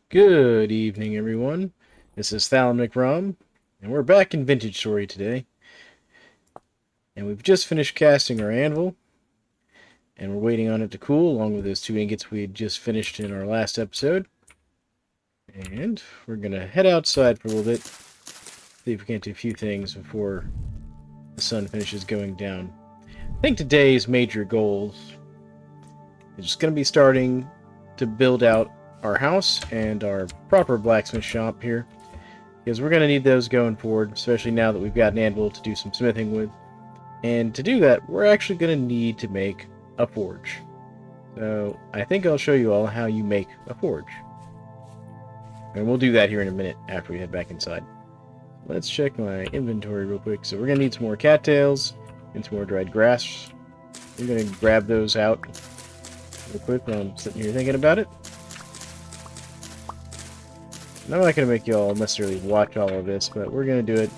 Good evening, everyone. This is Thalen McRom, and we're back in Vintage Story today. And we've just finished casting our anvil, and we're waiting on it to cool, along with those two ingots we had just finished in our last episode. And we're going to head outside for a little bit, see if we can't do a few things before the sun finishes going down. I think today's major goals is just going to be starting to build out our house and our proper blacksmith shop here, because we're going to need those going forward, especially now that we've got an anvil to do some smithing with. And to do that, we're actually going to need to make a forge. So I think I'll show you all how you make a forge. And we'll do that here in a minute after we head back inside. Let's check my inventory real quick. So we're going to need some more cattails and some more dried grass. We're going to grab those out real quick while I'm sitting here thinking about it. And I'm not going to make you all necessarily watch all of this, but we're going to do it.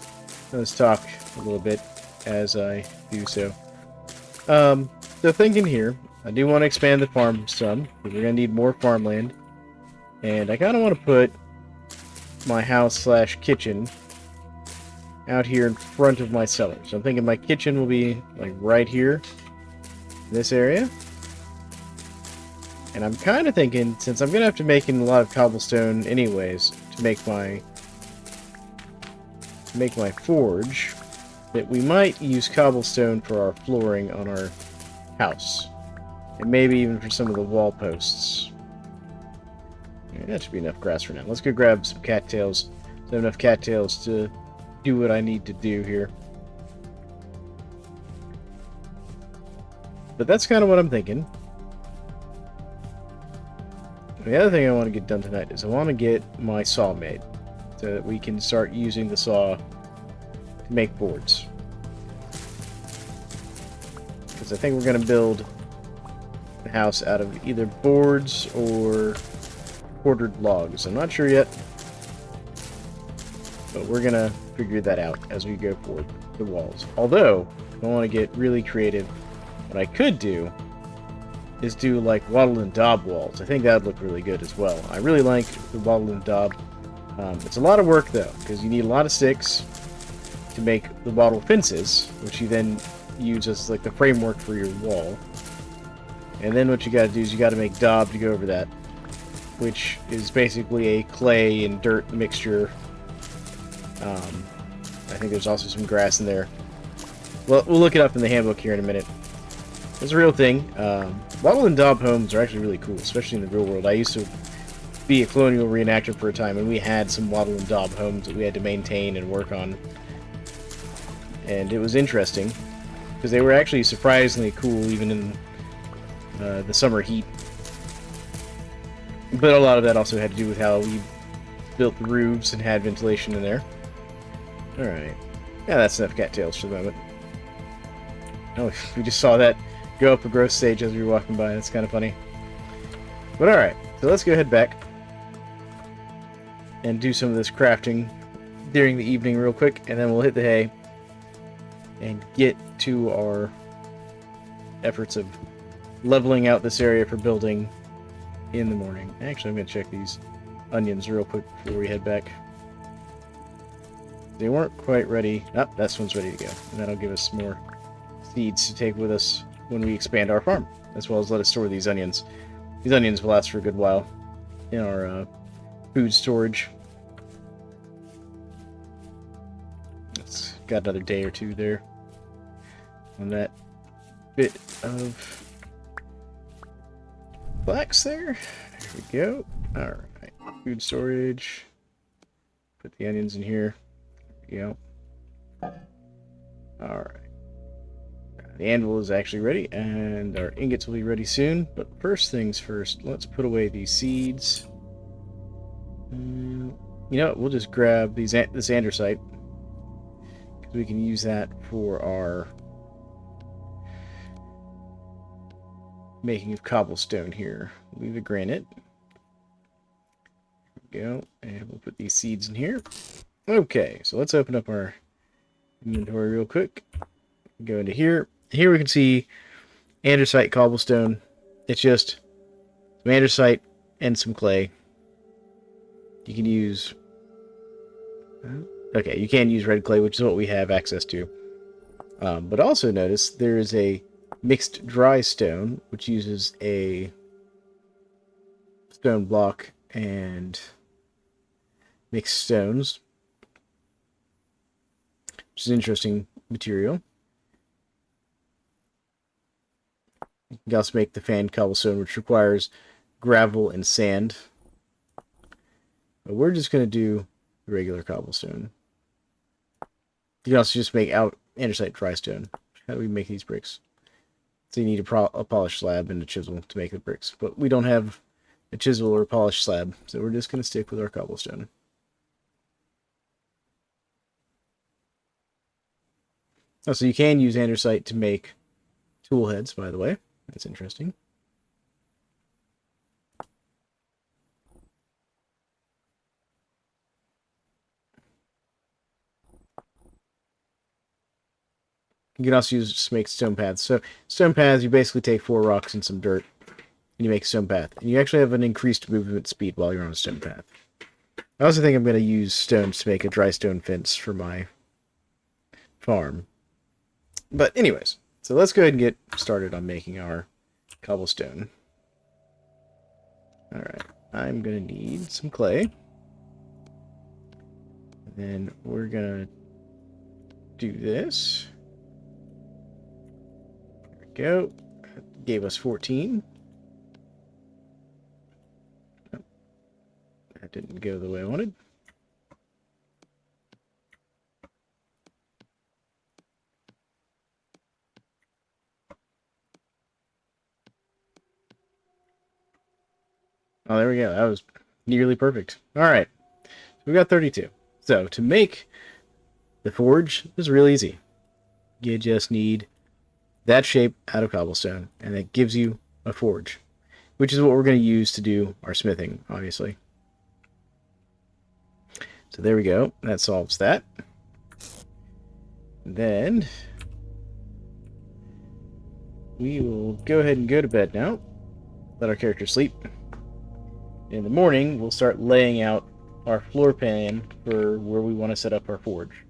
Let's talk a little bit as I do so. So thinking here, I do want to expand the farm some, because we're going to need more farmland. And I kind of want to put my house slash kitchen out here in front of my cellar. So I'm thinking my kitchen will be like right here, in this area. And I'm kind of thinking, since I'm going to have to make in a lot of cobblestone anyways to make my forge, that we might use cobblestone for our flooring on our house. And maybe even for some of the wall posts. Yeah, that should be enough grass for now. Let's go grab some cattails. So I have enough cattails to do what I need to do here. But that's kind of what I'm thinking. The other thing I want to get done tonight is I want to get my saw made, so that we can start using the saw to make boards. Because I think we're going to build the house out of either boards or quartered logs. I'm not sure yet, but we're going to figure that out as we go forward the walls. Although, if I want to get really creative, what I could do is do like wattle and daub walls. I think that would look really good as well. I really like the wattle and daub. It's a lot of work though, because you need a lot of sticks to make the wattle fences, which you then use as like the framework for your wall. And then what you got to do is you got to make daub to go over that, which is basically a clay and dirt mixture. I think there's also some grass in there. Well, we'll look it up in the handbook here in a minute. It's a real thing. Wattle and daub homes are actually really cool, especially in the real world. I used to be a colonial reenactor for a time, and we had some wattle and daub homes that we had to maintain and work on. And it was interesting, because they were actually surprisingly cool, even in the summer heat. But a lot of that also had to do with how we built the roofs and had ventilation in there. Alright. Yeah, that's enough cattails for the moment. Oh, we just saw that go up a growth stage as we were walking by. That's kind of funny. But alright, so let's go head back and do some of this crafting during the evening real quick, and then we'll hit the hay and get to our efforts of leveling out this area for building in the morning. Actually, I'm going to check these onions real quick before we head back. They weren't quite ready. Oh, this one's ready to go. And that'll give us more seeds to take with us when we expand our farm, as well as let us store these onions. These onions will last for a good while in our food storage. It's got another day or two there on that bit of flax there. There we go. Alright, food storage. Put the onions in here. There we go. Alright. The anvil is actually ready, and our ingots will be ready soon. But first things first, let's put away these seeds. You know what? We'll just grab this andesite, because we can use that for our making of cobblestone here. Leave the granite. There we go, and we'll put these seeds in here. Okay, so let's open up our inventory real quick. Go into here. Here we can see andesite cobblestone. It's just some andesite and some clay. You can use... Okay, you can use red clay, which is what we have access to. But also notice there is a mixed dry stone, which uses a stone block and mixed stones, which is an interesting material. You can also make the fan cobblestone, which requires gravel and sand. But we're just going to do the regular cobblestone. You can also just make andesite dry stone. How do we make these bricks? So you need a polished slab and a chisel to make the bricks. But we don't have a chisel or a polished slab, so we're just going to stick with our cobblestone. Oh, so you can use andesite to make tool heads, by the way. That's interesting. You can also use to make stone paths. So stone paths, you basically take 4 rocks and some dirt, and you make a stone path. And you actually have an increased movement speed while you're on a stone path. I also think I'm going to use stones to make a dry stone fence for my farm. But anyways, so let's go ahead and get started on making our cobblestone. Alright, I'm going to need some clay. And then we're going to do this. There we go. That gave us 14. Oh, that didn't go the way I wanted. Oh, there we go. That was nearly perfect. Alright. So we got 32. So to make the forge is really easy. You just need that shape out of cobblestone, and that gives you a forge, which is what we're going to use to do our smithing, obviously. So there we go. That solves that. Then we will go ahead and go to bed now. Let our character sleep. In the morning, we'll start laying out our floor plan for where we want to set up our forge.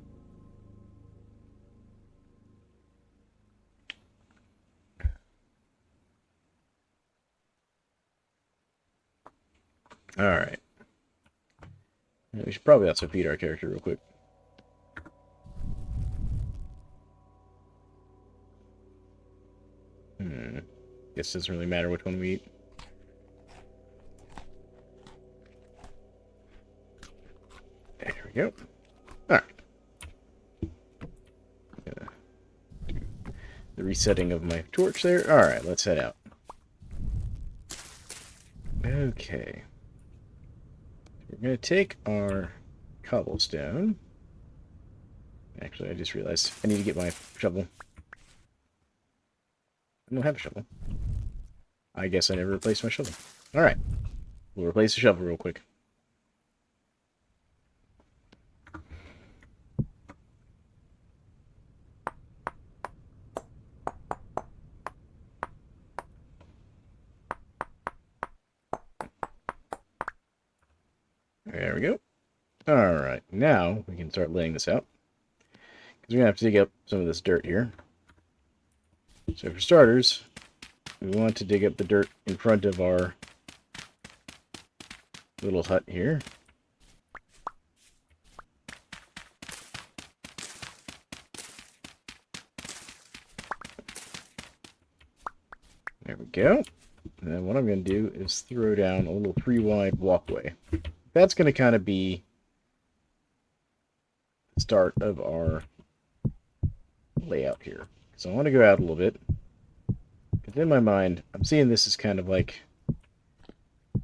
Alright. We should probably also feed our character real quick. Guess it doesn't really matter which one we eat. There we go. Alright. The resetting of my torch there. Alright, let's head out. Okay. We're going to take our cobblestone. Actually, I just realized I need to get my shovel. I don't have a shovel. I guess I never replaced my shovel. Alright. We'll replace the shovel real quick. There we go. Alright, now we can start laying this out. Because we're going to have to dig up some of this dirt here. So for starters, we want to dig up the dirt in front of our little hut here. There we go. And then what I'm going to do is throw down a little 3-wide walkway. That's going to kind of be the start of our layout here. So I want to go out a little bit. Because in my mind, I'm seeing this as kind of like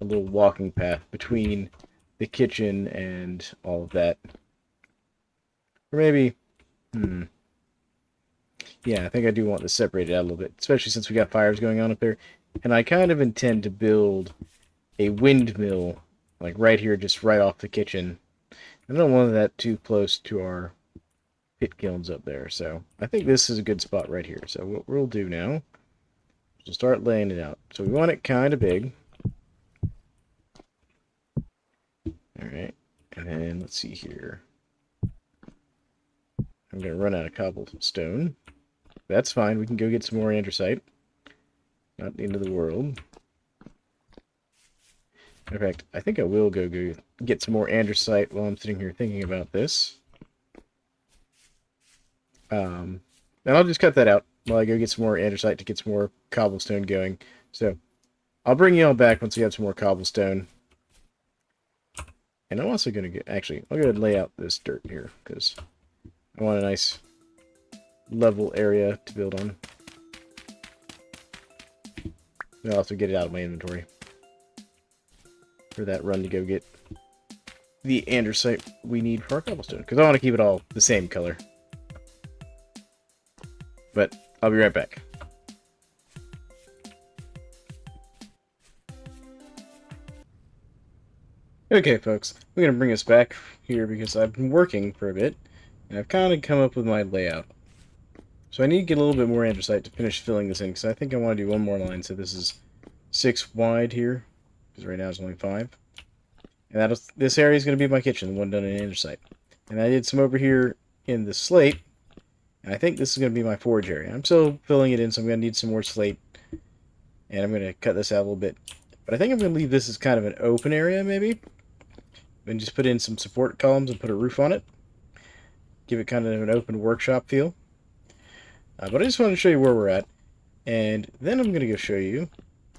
a little walking path between the kitchen and all of that. Or maybe, yeah, I think I do want this separated out a little bit, especially since we got fires going on up there. And I kind of intend to build a windmill, like right here, just right off the kitchen. I don't want that too close to our pit kilns up there, so I think this is a good spot right here. So what we'll do now is we'll start laying it out. So we want it kind of big. There Alright. And then, let's see here. I'm going to run out of cobblestone. That's fine. We can go get some more andesite. Not the end of the world. In fact, I think I will go get some more andesite while I'm sitting here thinking about this. And I'll just cut that out while I go get some more andesite to get some more cobblestone going. So, I'll bring you all back once we have some more cobblestone. And I'm also going to get... Actually, I'll go ahead and lay out this dirt here, because I want a nice level area to build on. I'll also get it out of my inventory for that run to go get the andesite we need for our cobblestone, because I want to keep it all the same color. But I'll be right back. Okay, folks, I'm going to bring us back here because I've been working for a bit, and I've kind of come up with my layout. So I need to get a little bit more andesite to finish filling this in, because I think I want to do one more line. So this is 6 wide here, because right now it's only 5. And this area is going to be my kitchen, the one done in andesite. And I did some over here in the slate, and I think this is going to be my forge area. I'm still filling it in, so I'm going to need some more slate, and I'm going to cut this out a little bit. But I think I'm going to leave this as kind of an open area, maybe. And just put in some support columns and put a roof on it. Give it kind of an open workshop feel. But I just want to show you where we're at. And then I'm going to go show you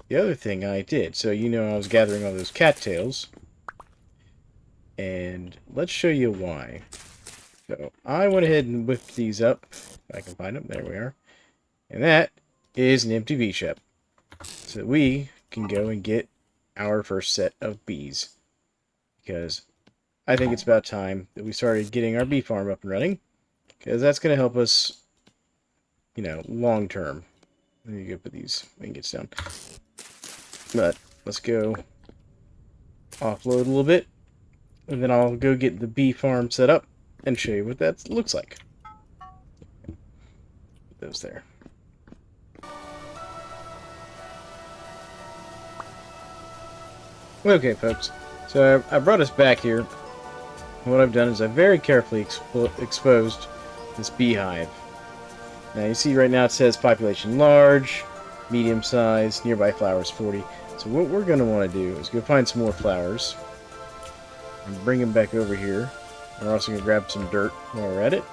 the other thing I did. So you know I was gathering all those cattails. And let's show you why. So I went ahead and whipped these up. If I can find them. There we are. And that is an empty bee ship. So that we can go and get our first set of bees. Because I think it's about time that we started getting our bee farm up and running. Because that's going to help us, you know, long term. Let me go put these ingots down. But let's go offload a little bit. And then I'll go get the bee farm set up and show you what that looks like. Put those there. Okay, folks. So I brought us back here. What I've done is I've very carefully exposed this beehive. Now you see right now it says population large, medium size, nearby flowers 40. So what we're going to want to do is go find some more flowers and bring them back over here. We're also going to grab some dirt while we're at it,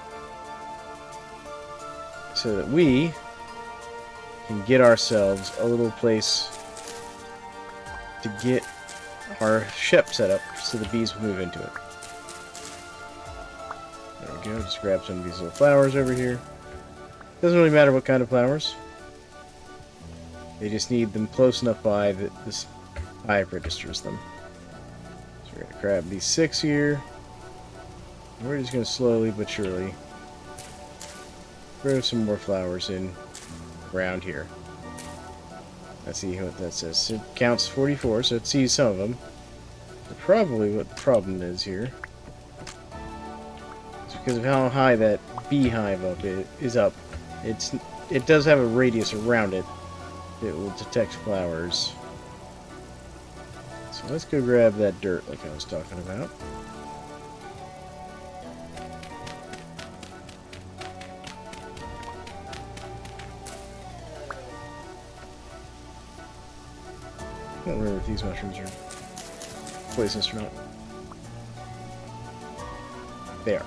so that we can get ourselves a little place to get our ship set up so the bees will move into it. There we go, just grab some of these little flowers over here. Doesn't really matter what kind of flowers. They just need them close enough by that this hive registers them. So we're going to grab these 6 here. We're just going to slowly but surely throw some more flowers in around here. Let's see what that says. It counts 44, so it sees some of them. But probably what the problem is here is because of how high that beehive is up. It does have a radius around it that will detect flowers. So let's go grab that dirt like I was talking about. I don't remember if these mushrooms are poisonous or not. They are.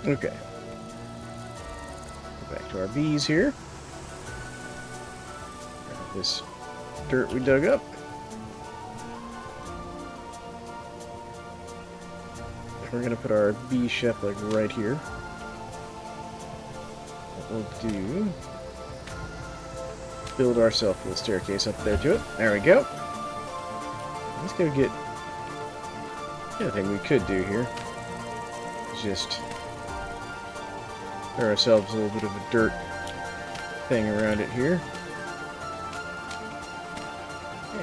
Okay. Go back to our bees here. Grab this dirt we dug up. We're going to put our bee chef like right here. What we'll do, build ourselves a little staircase up there to it. There we go. Let's go get the other thing we could do here is just throw ourselves a little bit of a dirt thing around it here.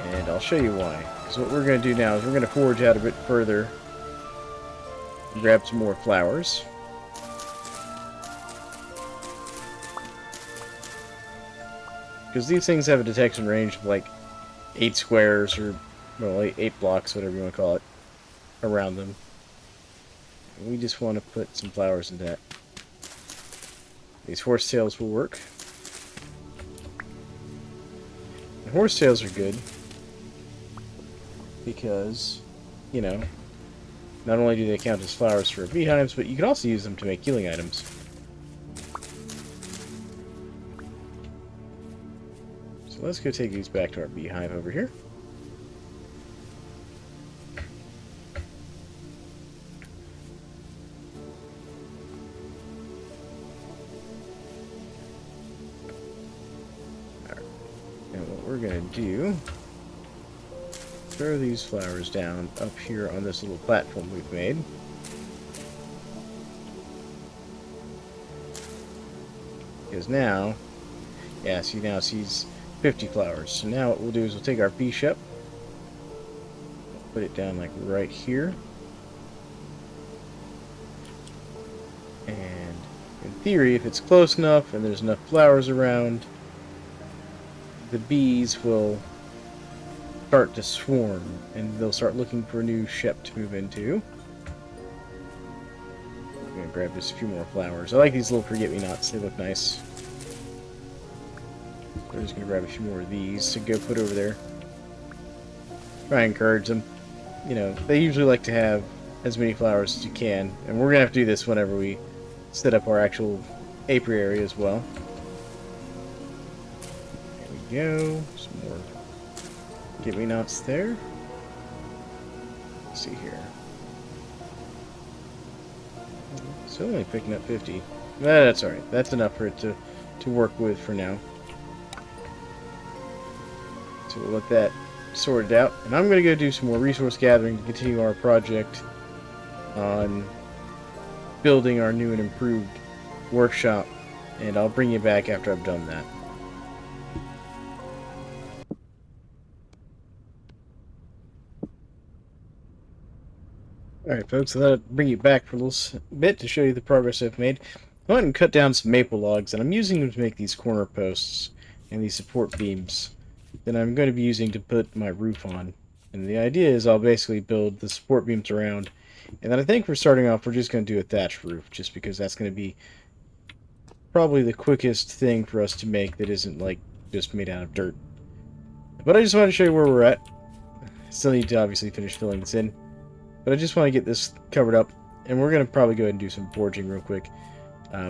And I'll show you why. Because what we're going to do now is we're going to forge out a bit further. Grab some more flowers. because these things have a detection range of like 8 squares, or well, 8 blocks, whatever you want to call it, around them. We just want to put some flowers in that. These horsetails will work. And horsetails are good because, you know, not only do they count as flowers for beehives, but you can also use them to make healing items. So let's go take these back to our beehive over here. And what we're going to do, throw these flowers down up here on this little platform we've made. Because now, yeah, see, now sees 50 flowers. So now what we'll do is we'll take our bee shep, put it down like right here. And in theory, if it's close enough and there's enough flowers around, the bees will start to swarm, and they'll start looking for a new shep to move into. I'm going to grab just a few more flowers. I like these little forget-me-nots. They look nice. We're just going to grab a few more of these to go put over there. Try and encourage them. You know, they usually like to have as many flowers as you can, and we're going to have to do this whenever we set up our actual apiary as well. There we go. Some more forget-me-nots there. Let's see here. It's only picking up 50. That's alright. That's enough for it to work with for now. So we'll let that sorted out. And I'm going to go do some more resource gathering to continue our project on building our new and improved workshop. And I'll bring you back after I've done that. Alright folks, so that'll bring you back for a little bit to show you the progress I've made. I went and cut down some maple logs, and I'm using them to make these corner posts and these support beams that I'm going to be using to put my roof on. And the idea is I'll basically build the support beams around, and then I think for starting off we're just going to do a thatched roof, just because that's going to be probably the quickest thing for us to make that isn't like just made out of dirt. But I just wanted to show you where we're at. Still need to obviously finish filling this in. But I just want to get this covered up, and we're going to probably go ahead and do some forging real quick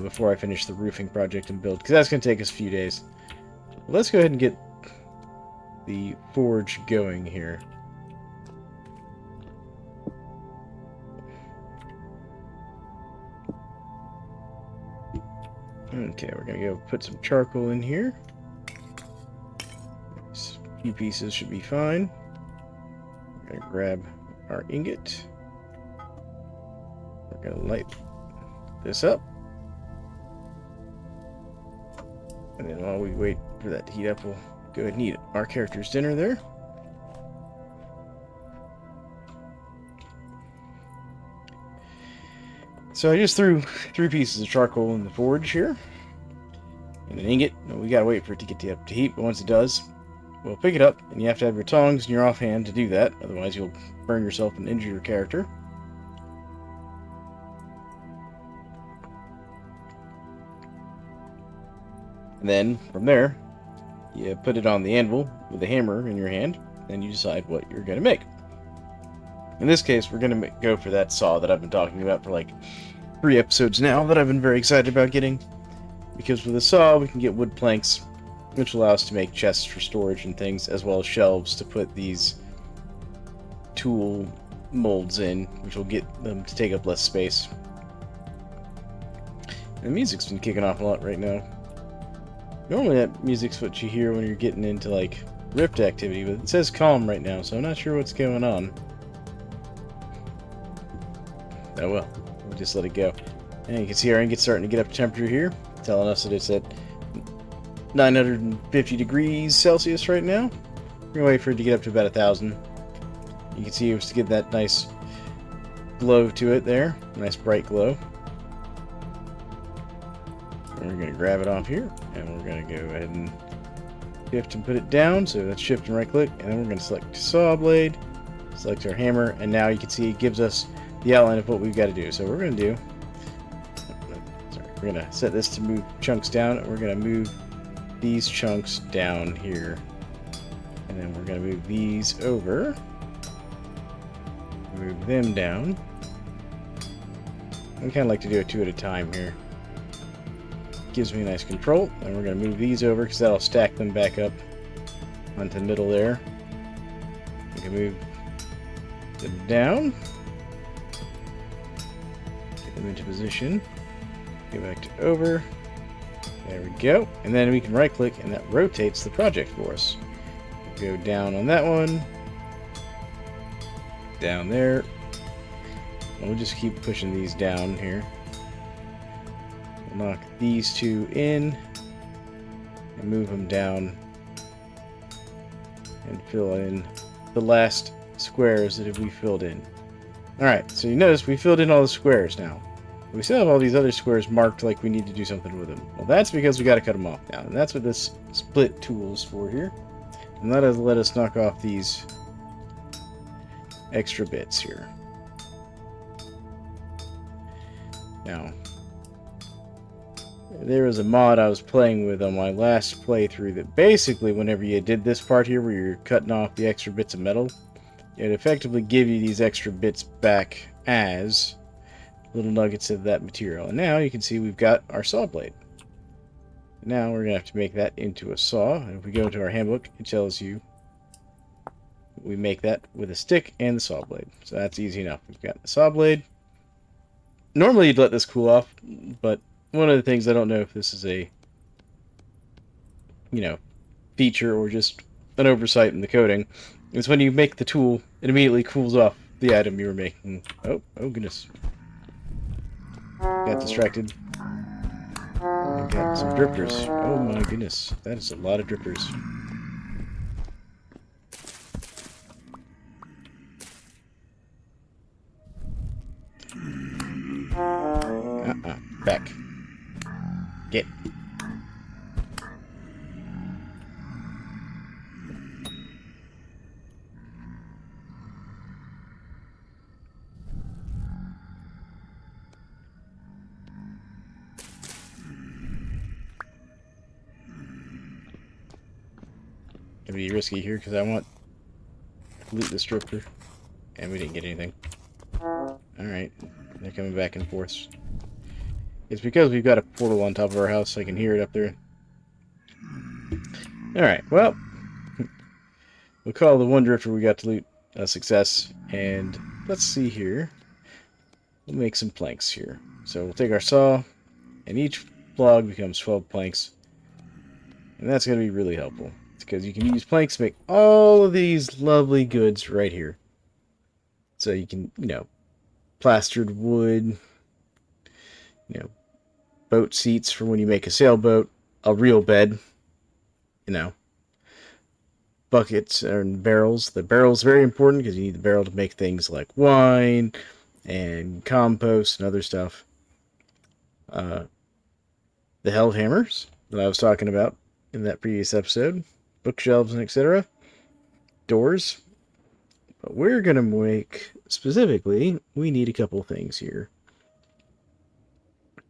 before I finish the roofing project and build, because that's going to take us a few days. Let's go ahead and get the forge going here. Okay, we're going to go put some charcoal in here. A few pieces should be fine. We're going to grab our ingot. We're going to light this up. And then while we wait for that to heat up, we'll go ahead and eat our character's dinner there. So I just threw 3 pieces of charcoal in the forge here. And an ingot. We gotta wait for it to get up to heat, but once it does, we'll pick it up, and you have to have your tongs and your offhand to do that, otherwise you'll burn yourself and injure your character. And then, from there, you put it on the anvil with a hammer in your hand, and you decide what you're going to make. In this case, we're going to go for that saw that I've been talking about for like 3 episodes now that I've been very excited about getting. Because with a saw, we can get wood planks, which allow us to make chests for storage and things, as well as shelves to put these tool molds in, which will get them to take up less space. And the music's been kicking off a lot right now. Normally that music's what you hear when you're getting into like rift activity, but it says calm right now, so I'm not sure what's going on. Oh well, we'll just let it go. And you can see our ingot's starting to get up to temperature here, telling us that it's at 950 degrees Celsius right now. We're gonna wait for it to get up to about 1,000. You can see it was to get that nice glow to it there, nice bright glow. And we're gonna grab it off here, and we're gonna go ahead and shift and put it down. So let's shift and right click, and then we're going to select saw blade, select our hammer, and now you can see it gives us the outline of what we've got to do. So we're going to do, we're going to set this to move chunks down, and we're going to move these chunks down here. And then we're going to move these over, move them down. I kind of like to do it 2 at a time here. Gives me nice control. And we're going to move these over because that'll stack them back up onto the middle there. We can move them down. Get them into position. Get back to over. There we go. And then we can right click and that rotates the project for us. Go down on that one. Down there. And we'll just keep pushing these down here. We'll knock these 2 in and move them down and fill in the last squares that we filled in. Alright, so you notice we filled in all the squares now. We still have all these other squares marked like we need to do something with them. Well, that's because we got to cut them off now. And that's what this split tool is for here. And that has let us knock off these extra bits here. Now, there was a mod I was playing with on my last playthrough that basically whenever you did this part here where you're cutting off the extra bits of metal, it effectively give you these extra bits back as little nuggets of that material. And now you can see we've got our saw blade. Now we're going to have to make that into a saw. And if we go into our handbook, it tells you we make that with a stick and the saw blade. So that's easy enough. We've got the saw blade. Normally you'd let this cool off, but one of the things I don't know if this is a, feature or just an oversight in the coding, is when you make the tool, it immediately cools off the item you were making. Oh goodness. Got distracted. We've got some drifters. Oh my goodness, that is a lot of drifters. Back. Get. Gonna be risky here because I want to loot this drifter. And we didn't get anything. Alright. They're coming back and forth. It's because we've got a portal on top of our house. I can hear it up there. Alright, well. We'll call the one drifter we got to loot a success. And let's see here. We'll make some planks here. So we'll take our saw. And each log becomes 12 planks. And that's going to be really helpful. Because you can use planks to make all of these lovely goods right here. So you can, plastered wood, boat seats for when you make a sailboat, a real bed, buckets and barrels. The barrel's very important because you need the barrel to make things like wine and compost and other stuff. The held hammers that I was talking about in that previous episode, bookshelves and etc. Doors. But we're going to make, specifically, we need a couple things here.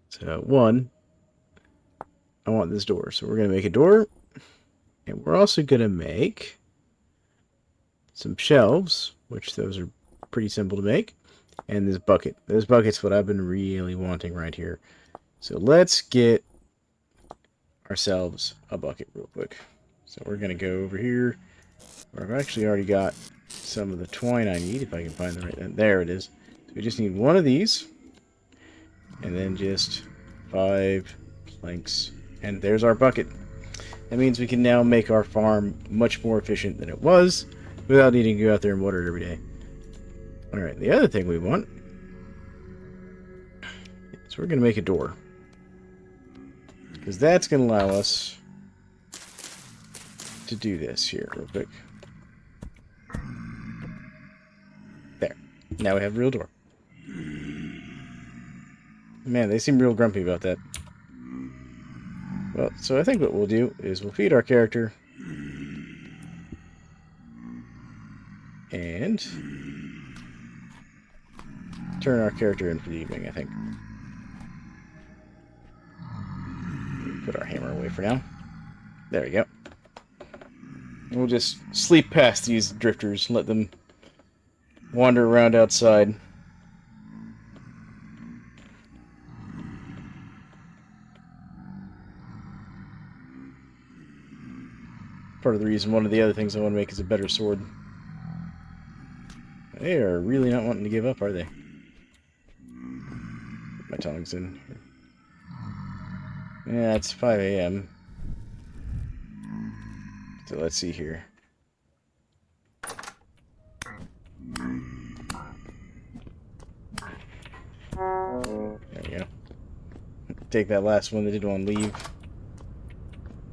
So, one, I want this door. So we're going to make a door. And we're also going to make some shelves, which those are pretty simple to make. And this bucket. This bucket's what I've been really wanting right here. So let's get ourselves a bucket real quick. So we're going to go over here. Where I've actually already got some of the twine I need, if I can find the right... There it is. So we just need one of these. And then just 5 planks. And there's our bucket. That means we can now make our farm much more efficient than it was, without needing to go out there and water it every day. Alright, the other thing we want is we're going to make a door. Because that's going to allow us to do this here real quick. There. Now we have a real door. Man, they seem real grumpy about that. Well, so I think what we'll do is we'll feed our character And turn our character in for the evening, I think. Put our hammer away for now. There we go. We'll just sleep past these drifters and let them wander around outside. Part of the reason, one of the other things I want to make is a better sword. They are really not wanting to give up, are they? Put my tongs in. Yeah, it's 5 a.m. So let's see here. There we go. Take that last one that didn't want to leave.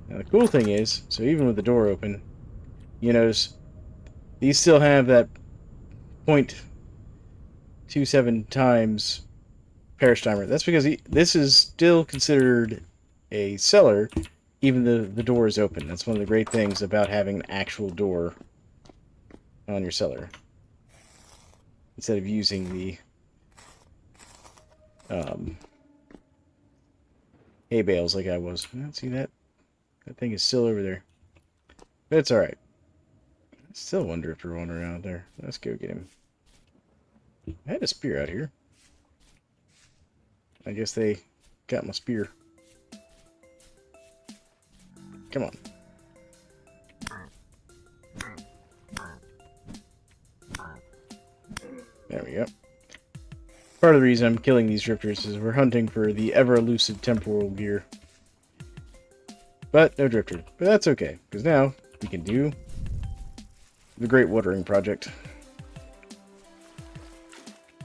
Now the cool thing is, so even with the door open, you notice these still have that 0.27 times perish timer. That's because this is still considered a cellar, even though the door is open. That's one of the great things about having an actual door on your cellar, instead of using the hay bales like I was. See that? That thing is still over there. But it's alright. I still wonder if they're wandering around there. Let's go get him. I had a spear out here. I guess they got my spear. Come on. There we go. Part of the reason I'm killing these drifters is we're hunting for the ever-elusive temporal gear. But no drifter. But that's okay, because now we can do the Great Watering Project.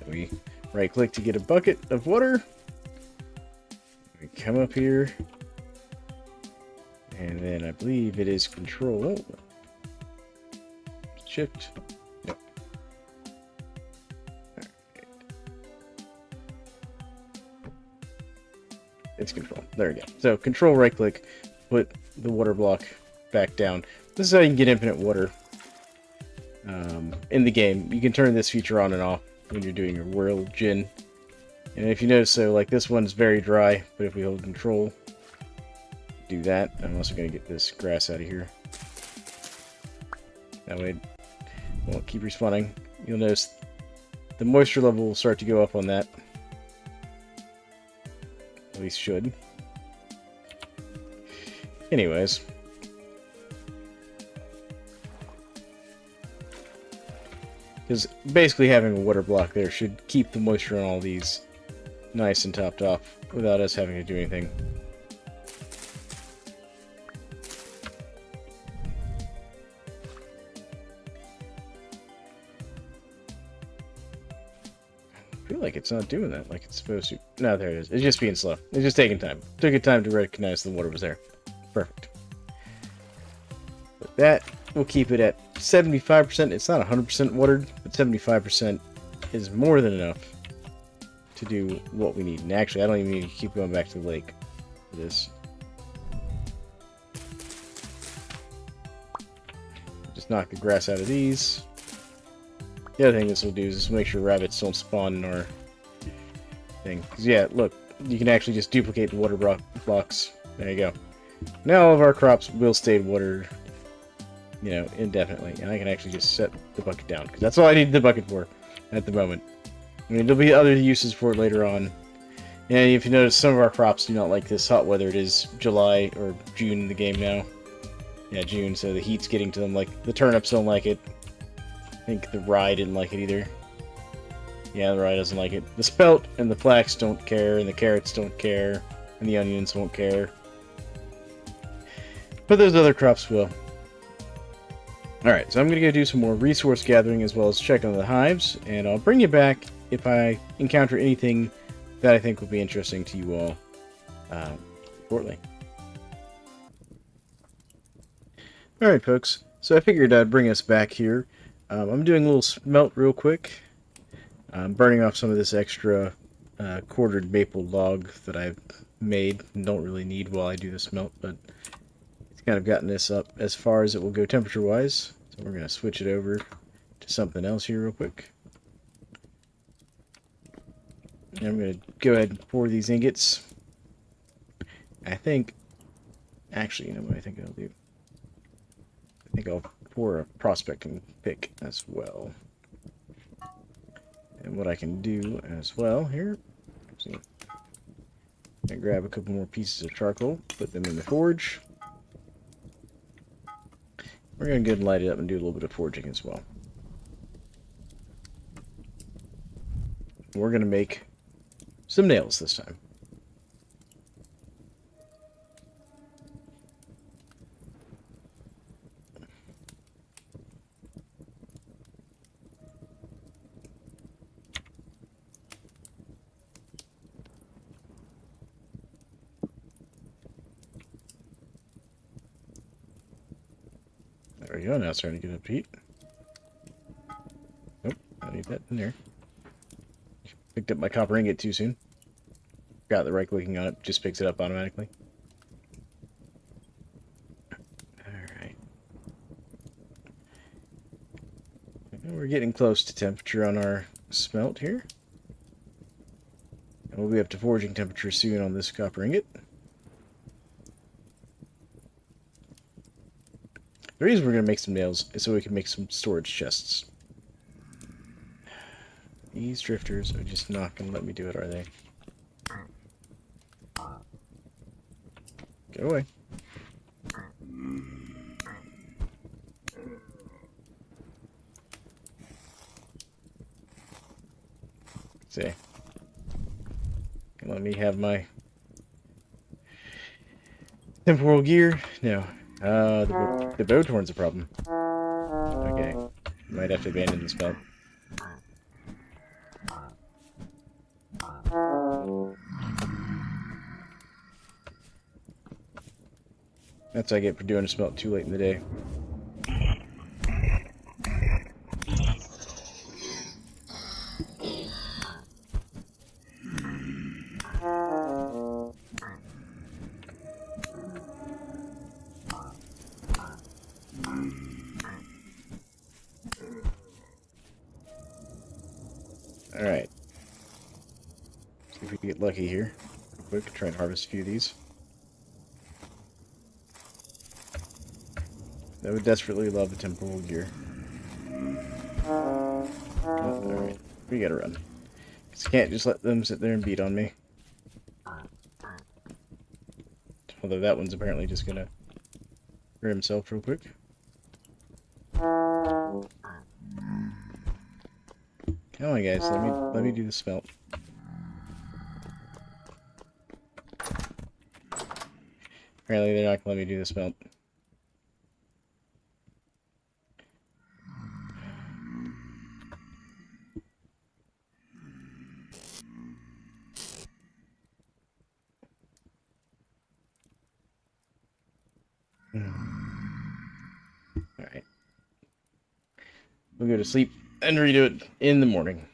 We right-click to get a bucket of water. We come up here. And then I believe it is Control. Shift. Nope. Right. It's Control. There we go. So Control right-click, put the water block back down. This is how you can get infinite water in the game. You can turn this feature on and off when you're doing your world gin. And if you notice, so like this one's very dry, but if we hold Control, do that. I'm also going to get this grass out of here. That way it won't keep respawning. You'll notice the moisture level will start to go up on that. At least should. Anyways. Because basically having a water block there should keep the moisture on all these nice and topped off without us having to do anything. I feel like it's not doing that like it's supposed to. No, there it is. It's just being slow. It's just taking time. Took it time to recognize the water was there. Perfect. But that, we'll keep it at 75%. It's not 100% watered, but 75% is more than enough to do what we need. And actually, I don't even need to keep going back to the lake for this. Just knock the grass out of these. The other thing this will do is just make sure rabbits don't spawn in our thing. Because, yeah, look, you can actually just duplicate the water blocks. There you go. Now all of our crops will stay watered, you know, indefinitely. And I can actually just set the bucket down. Because that's all I need the bucket for at the moment. I mean, there'll be other uses for it later on. And if you notice, some of our crops do not like this hot weather. It is July or June in the game now. Yeah, June, so the heat's getting to them. Like, the turnips don't like it. I think the rye didn't like it either. Yeah, the rye doesn't like it. The spelt and the flax don't care, and the carrots don't care, and the onions won't care. But those other crops will. Alright, so I'm going to go do some more resource gathering as well as check on the hives, and I'll bring you back if I encounter anything that I think will be interesting to you all shortly. Alright folks, so I figured I'd bring us back here. I'm doing a little smelt real quick. I'm burning off some of this extra quartered maple log that I've made and don't really need while I do the smelt, but it's kind of gotten this up as far as it will go temperature-wise. So we're going to switch it over to something else here real quick. And I'm going to go ahead and pour these ingots. I think, actually, you know what I think I'll do? I think I'll pour a prospecting pick as well. And what I can do as well here, see, I grab a couple more pieces of charcoal, put them in the forge. We're going to go ahead and light it up and do a little bit of forging as well. We're going to make some nails this time. There we go, now it's starting to get up to heat. Nope, I need that in there. Picked up my copper ingot too soon. Got the right clicking on it, just picks it up automatically. Alright. We're getting close to temperature on our smelt here. And we'll be up to forging temperature soon on this copper ingot. The reason we're going to make some nails is so we can make some storage chests. These drifters are just not going to let me do it, are they? Get away. See. Let me have my temporal gear. No. The bow torn's a problem. Okay. Might have to abandon the spell. That's what I get for doing a smelt too late in the day. Alright. See if we can get lucky here. Real quick, try and harvest a few of these. I would desperately love a temporal gear. Oh, alright, we gotta run. Because I can't just let them sit there and beat on me. Although that one's apparently just gonna hurt himself real quick. Come on, guys, let me do the smelt. Apparently they're not gonna let me do the smelt. Alright. We'll go to sleep and redo it in the morning.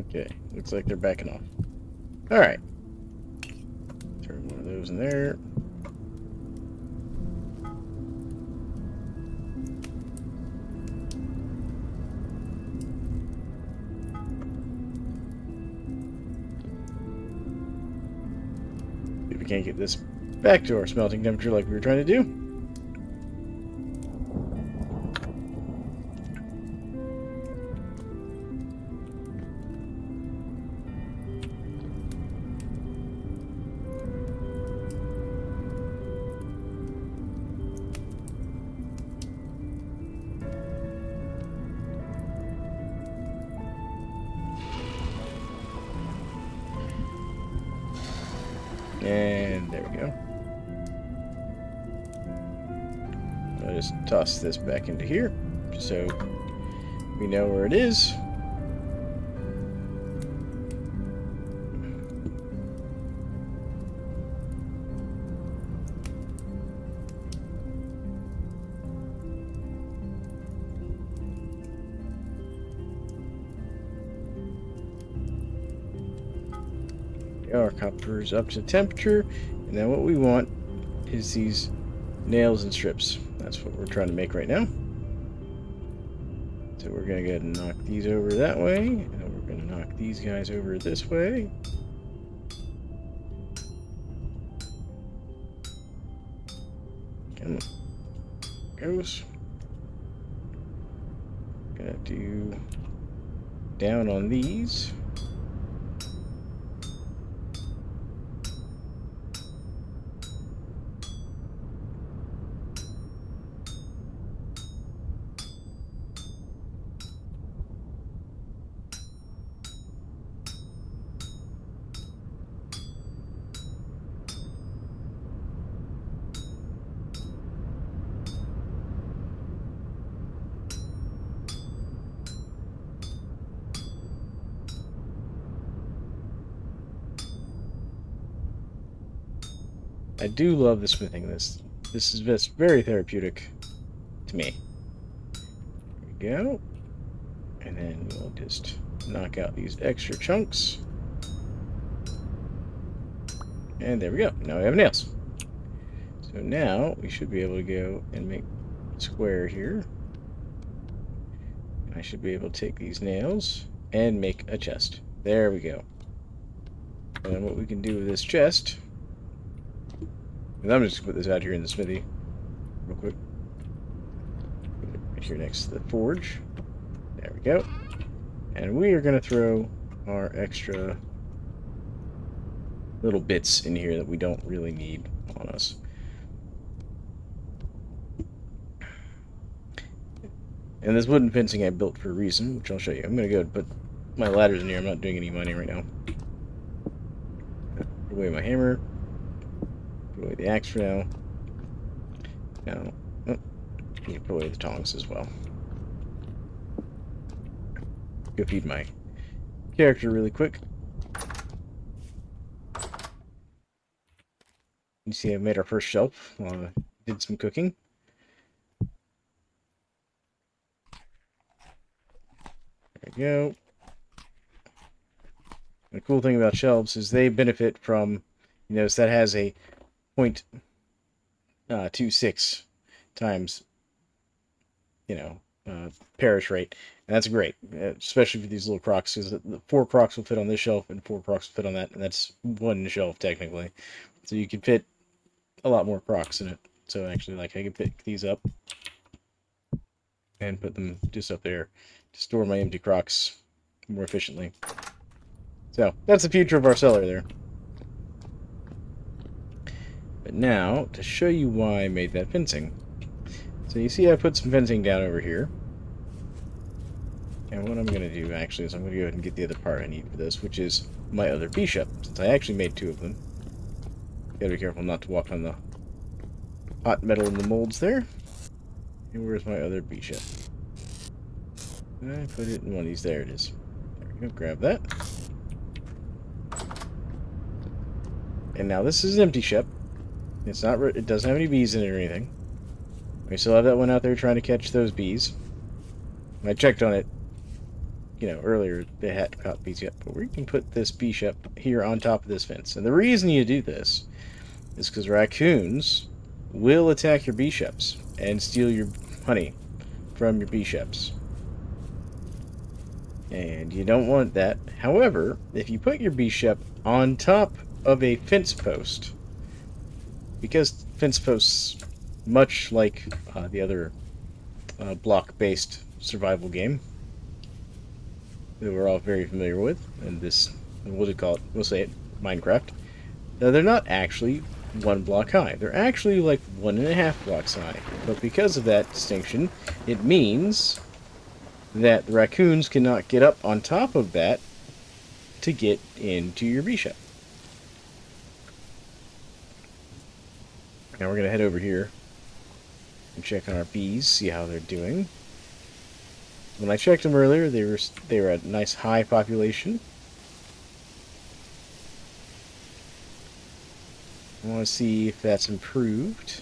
Okay, looks like they're backing off. Alright. Throw one of those in there. See if we can't get this back to our smelting temperature like we were trying to do. And there we go. I'll just toss this back into here so we know where it is. Our copper is up to temperature, and then what we want is these nails and strips. That's what we're trying to make right now. So we're going to go ahead and knock these over that way, and we're going to knock these guys over this way. Come on. Goes. Gonna do down on these. I do love the smithing. This is just very therapeutic to me. There we go. And then we'll just knock out these extra chunks. And there we go. Now we have nails. So now we should be able to go and make a square here. I should be able to take these nails and make a chest. There we go. And then what we can do with this chest... I'm just going to put this out here in the smithy real quick. Right here next to the forge. There we go. And we are going to throw our extra little bits in here that we don't really need on us. And this wooden fencing I built for a reason, which I'll show you. I'm going to go and put my ladders in here. I'm not doing any mining right now. Put away my hammer. Put away the axe for now. Now, oh, need to put away the tongs as well. Go feed my character really quick. You see, I made our first shelf while I did some cooking. There we go. The cool thing about shelves is they benefit from, you notice that has a 0.26 times, perish rate. And that's great, especially for these little crocs, because the 4 crocs will fit on this shelf and 4 crocs will fit on that, and that's one shelf technically. So you can fit a lot more crocs in it. So actually, like, I can pick these up and put them just up there to store my empty crocs more efficiently. So that's the future of our cellar there. But now, to show you why I made that fencing. So you see I put some fencing down over here. And what I'm going to do, actually, is I'm going to go ahead and get the other part I need for this, which is my other bishop, since I actually made 2 of them. Gotta be careful not to walk on the hot metal in the molds there. And where's my other bishop? I put it in one of these. There it is. There we go. Grab that. And now this is an empty ship. It's not. It doesn't have any bees in it or anything. We still have that one out there trying to catch those bees. I checked on it, earlier. They hadn't caught bees yet. But we can put this bee ship here on top of this fence. And the reason you do this is because raccoons will attack your bee ships and steal your honey from your bee ships. And you don't want that. However, if you put your bee ship on top of a fence post, because fence posts, much like the other block-based survival game that we're all very familiar with, and this, what do you call it? We'll say it, Minecraft. Now, they're not actually 1 block high. They're actually like 1.5 blocks high. But because of that distinction, it means that the raccoons cannot get up on top of that to get into your bee ship. Now we're going to head over here and check on our bees, see how they're doing. When I checked them earlier, they were at a nice high population. I want to see if that's improved.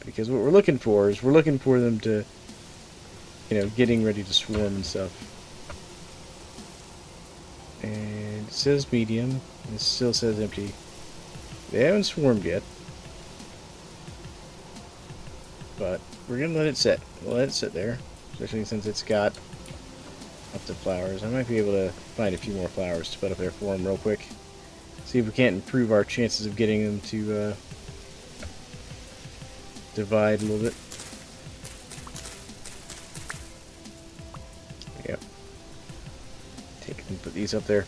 Because what we're looking for is we're looking for them to, you know, getting ready to swarm and stuff. And it says medium. And it still says empty. They haven't swarmed yet. But we're going to let it sit. We'll let it sit there. Especially since it's got up to flowers. I might be able to find a few more flowers to put up there for them real quick. See if we can't improve our chances of getting them to divide a little bit. Yep. Take and put these up there.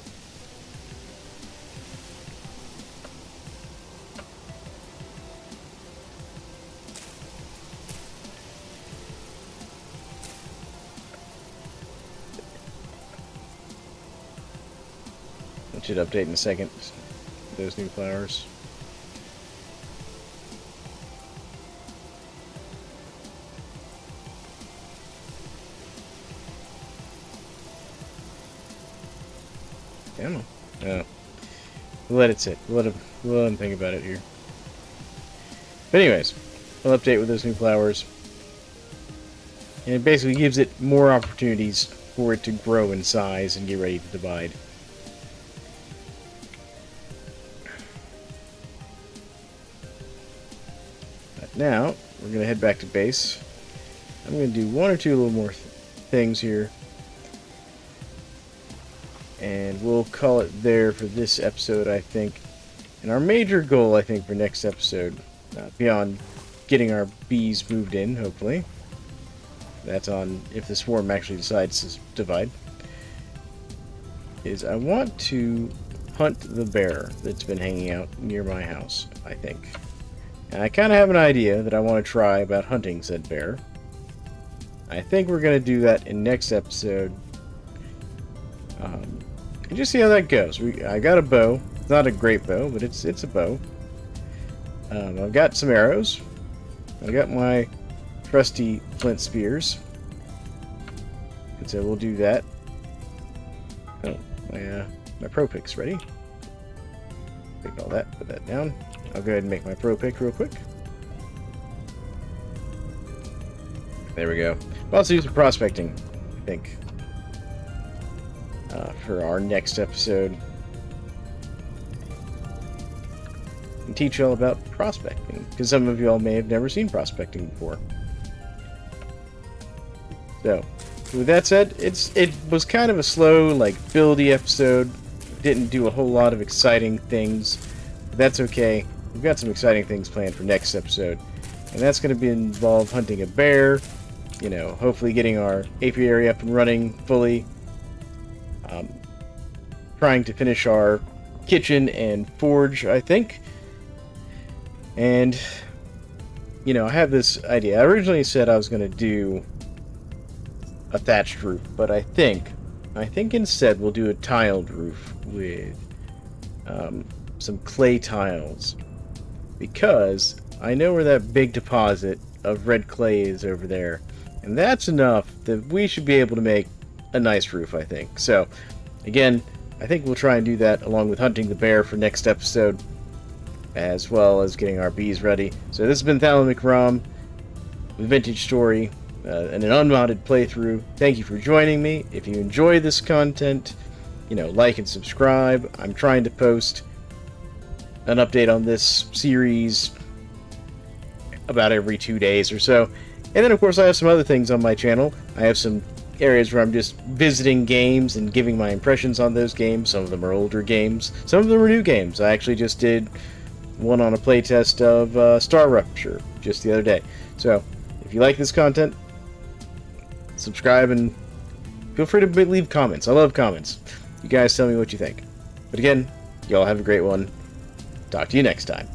It should update in a second. Those new flowers. Damn. Oh. We'll let it sit. We'll let them think about it here. But anyways, I'll update with those new flowers. And it basically gives it more opportunities for it to grow in size and get ready to divide. But now, we're going to head back to base. I'm going to do one or two little more things here. And we'll call it there for this episode, I think. And our major goal, I think, for next episode, beyond getting our bees moved in, hopefully. That's on if the swarm actually decides to divide. Is I want to hunt the bear that's been hanging out near my house, I think. And I kind of have an idea that I want to try about hunting said bear. I think we're going to do that in next episode. And just see how that goes. I got a bow. It's not a great bow, but it's a bow. I've got some arrows. I've got my trusty flint spears. And so we'll do that. Oh, my pro pick's ready. Take all that, put that down. I'll go ahead and make my pro pick real quick. There we go. We'll also do some prospecting, I think. For our next episode. And teach you all about prospecting. Because some of you all may have never seen prospecting before. So, with that said, it was kind of a slow, like, buildy episode. Didn't do a whole lot of exciting things. But that's okay. We've got some exciting things planned for next episode. And that's going to involve hunting a bear. You know, hopefully getting our apiary up and running fully. Trying to finish our kitchen and forge, I think. And, you know, I have this idea. I originally said I was going to do a thatched roof, but I think instead we'll do a tiled roof with some clay tiles. Because I know where that big deposit of red clay is over there. And that's enough that we should be able to make a nice roof, I think. So, again, I think we'll try and do that along with hunting the bear for next episode, as well as getting our bees ready. So this has been Thalamic Rom with Vintage Story and an unmodded playthrough. Thank you for joining me. If you enjoy this content, you know, like and subscribe. I'm trying to post an update on this series about every 2 days or so. And then, of course, I have some other things on my channel. I have some areas where I'm just visiting games and giving my impressions on those games. Some of them are older games. Some of them are new games. I actually just did one on a playtest of Star Rupture just the other day. So, if you like this content, subscribe and feel free to leave comments. I love comments. You guys tell me what you think. But again, y'all have a great one. Talk to you next time.